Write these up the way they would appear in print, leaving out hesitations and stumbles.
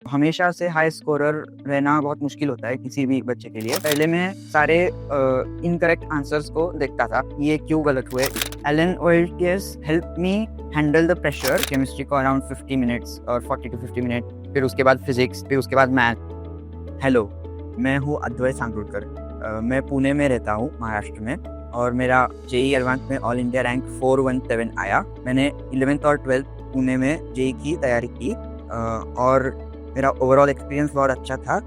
हमेशा से high scorer रहना बहुत मुश्किल होता है किसी भी बच्चे के लिए। पहले मैं सारे इनकरेक्ट आंसर्स को देखता था, ये क्यों गलत हुए। एलन ओल्टियस help me handle the pressure. Chemistry को अराउंड 50 मिनट्स और 40 to 50 मिनट, फिर उसके बाद फिजिक्स, फिर उसके बाद मैथ। हेलो, मैं हूँ अद्वैत सांगरोडकर। मैं पुणे में रहता हूँ, महाराष्ट्र में, और मेरा जेईई एडवांस में ऑल इंडिया रैंक 417 आया। मैंने 11th और 12th पुणे में जेईई की तैयारी की और मेरा ओवरऑल एक्सपीरियंस बहुत अच्छा था।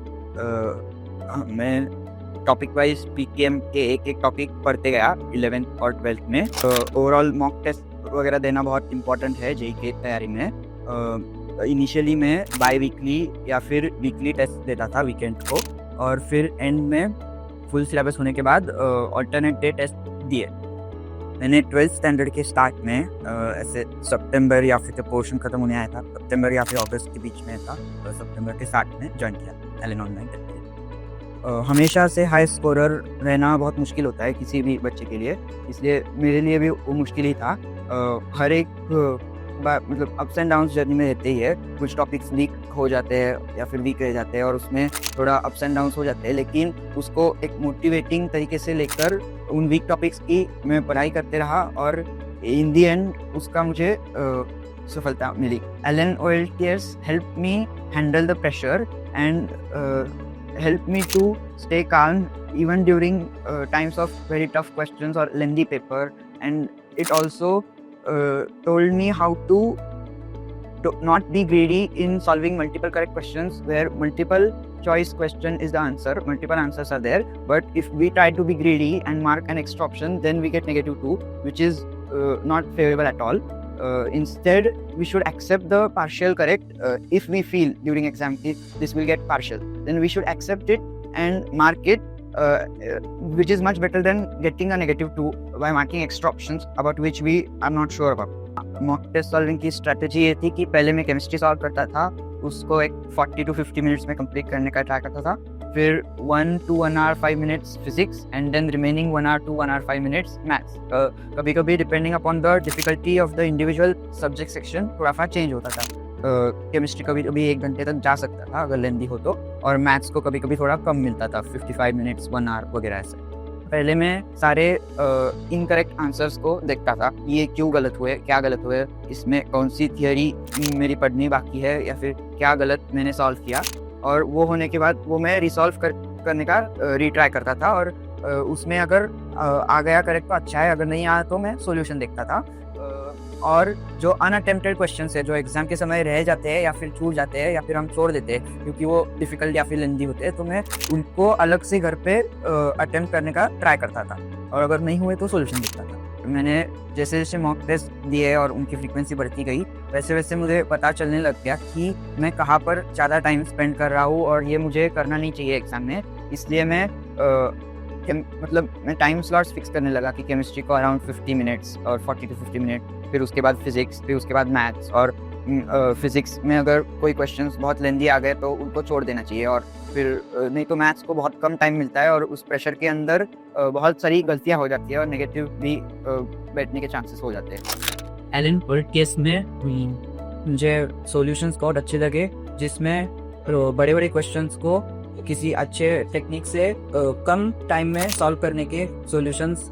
मैं टॉपिक वाइज पीकेएम के एक टॉपिक पढ़ते गया 11th और 12th में। ओवरऑल मॉक टेस्ट वगैरह देना बहुत इम्पोर्टेंट है जेईई की तैयारी में। इनिशियली मैं बाई वीकली या फिर वीकली टेस्ट देता था वीकेंड को, और फिर एंड में फुल सिलेबस होने के बाद ऑल्टरनेट डे टेस्ट दिए। मैंने 12th स्टैंडर्ड के स्टार्ट में ऐसे सितंबर या फिर जब पोर्शन खत्म होने आया था, सितंबर या फिर अगस्त के बीच में था, तो सितंबर के स्टार्ट में ज्वाइन किया एलन ऑनलाइन। हमेशा से हाई स्कोरर रहना बहुत मुश्किल होता है किसी भी बच्चे के लिए, इसलिए मेरे लिए भी वो मुश्किल ही था। हर एक मतलब अप्स एंड डाउन्स जर्नी में रहते ही है। कुछ टॉपिक्स वीक हो जाते हैं या फिर वीक रह जाते हैं और उसमें थोड़ा अप्स एंड डाउन्स हो जाते हैं, लेकिन उसको एक मोटिवेटिंग तरीके से लेकर उन वीक टॉपिक्स की मैं पढ़ाई करते रहा और इन दी एंड उसका मुझे सफलता मिली। एलन ओल्टियस help me handle the pressure and help me to stay calm even during times of very tough questions or lengthy paper, and it also told me how to not be greedy in solving multiple correct questions where multiple choice question is the answer. Multiple answers are there, but if we try to be greedy and mark an extra option, then we get -2, which is not favorable at all. Instead, we should accept the partial correct. If we feel during exam this will get partial, then we should accept it and mark it, which is much better than getting a -2 by marking extra options about which we are not sure about. Mock test solving की strategy ये थी कि पहले मैं chemistry solve करता था, उसको एक 40 to 50 मिनट्स में कंप्लीट करने का ट्राई करता था, फिर 1 to 1 hour 5 minutes physics and then remaining 1 hour to 1 hour 5 minutes maths. कभी कभी depending upon the difficulty of the individual subject section थोड़ा सा चेंज होता था। केमिस्ट्री कभी कभी 1 घंटे तक जा सकता था अगर लेंदी हो तो, और मैथ्स को कभी कभी थोड़ा कम मिलता था, 55 मिनट्स 1 hour वगैरह ऐसे। पहले मैं सारे इनकरेक्ट आंसर्स को देखता था, ये क्यों गलत हुए, क्या गलत हुए, इसमें कौन सी थियोरी मेरी पढ़नी बाकी है या फिर क्या गलत मैंने सॉल्व किया, और वो होने के बाद वो मैं रिसॉल्व करने का रीट्राई करता था, और उसमें अगर आ गया करेक्ट तो अच्छा है, अगर नहीं आया तो मैं सॉल्यूशन देखता था। और जो अनअटेम्प्टेड क्वेश्चंस है, जो एग्जाम के समय रह जाते हैं या फिर छूट जाते हैं या फिर हम छोड़ देते हैं क्योंकि वो डिफिकल्ट या फिर लेंदी होते हैं, तो मैं उनको अलग से घर पे अटेम्प्ट करने का ट्राई करता था, और अगर नहीं हुए तो सॉल्यूशन देखता था। मैंने जैसे जैसे मॉक टेस्ट दिए और उनकी फ्रीक्वेंसी बढ़ती गई, वैसे वैसे मुझे पता चलने लग गया कि मैं कहाँ पर ज़्यादा टाइम स्पेंड कर रहा हूँ और ये मुझे करना नहीं चाहिए एग्जाम में। इसलिए मैं मैं टाइम स्लॉट्स फिक्स करने लगा कि केमिस्ट्री को अराउंड 50 मिनट्स और 40 to 50 मिनट, फिर उसके बाद फिजिक्स, फिर उसके बाद मैथ्स, और फिजिक्स में अगर कोई क्वेश्चंस बहुत लेंदी आ गए तो उनको छोड़ देना चाहिए, और फिर नहीं तो मैथ्स को बहुत कम टाइम मिलता है और उस प्रेशर के अंदर बहुत सारी गलतियां हो जाती है और नेगेटिव भी बैठने के चांसेस हो जाते हैं। एलन वर्ड केस में मुझे सॉल्यूशंस बहुत अच्छे लगे, जिसमें बड़े बड़े क्वेश्चंस को किसी अच्छे टेक्निक से कम टाइम में सॉल्व करने के सॉल्यूशंस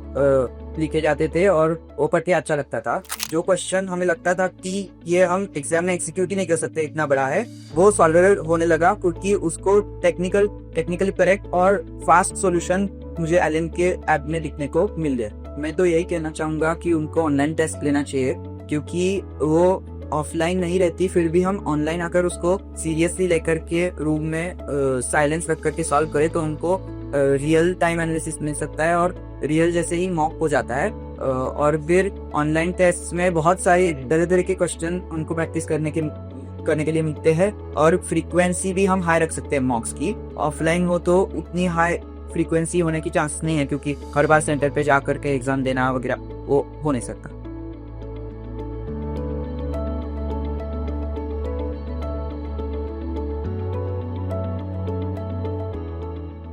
लिखे जाते थे और वो पढ़ के अच्छा लगता था। जो क्वेश्चन हमें लगता था कि ये हम एग्जाम में एग्जीक्यूट ही नहीं कर सकते, इतना बड़ा है, वो सॉल्वेबल होने लगा क्योंकि उसको टेक्निकली करेक्ट और फास्ट सॉल्यूशन मुझे एलन के ऐप में दिखने को मिल गए। मैं तो यही कहना चाहूँगा कि उनको ऑनलाइन टेस्ट लेना चाहिए, क्योंकि वो ऑफलाइन नहीं रहती, फिर भी हम ऑनलाइन आकर उसको सीरियसली लेकर के रूम में साइलेंस रख करके सॉल्व करें तो उनको रियल टाइम एनालिसिस मिल सकता है और रियल जैसे ही मॉक हो जाता है। और फिर ऑनलाइन टेस्ट में बहुत सारे तरह के क्वेश्चन उनको प्रैक्टिस करने के लिए मिलते हैं, और फ्रीक्वेंसी भी हम हाई रख सकते हैं मॉक्स की। ऑफलाइन हो तो उतनी हाई फ्रीक्वेंसी होने की चांस नहीं है, क्योंकि हर बार सेंटर पे जा करके एग्जाम देना वगैरह वो हो नहीं सकता।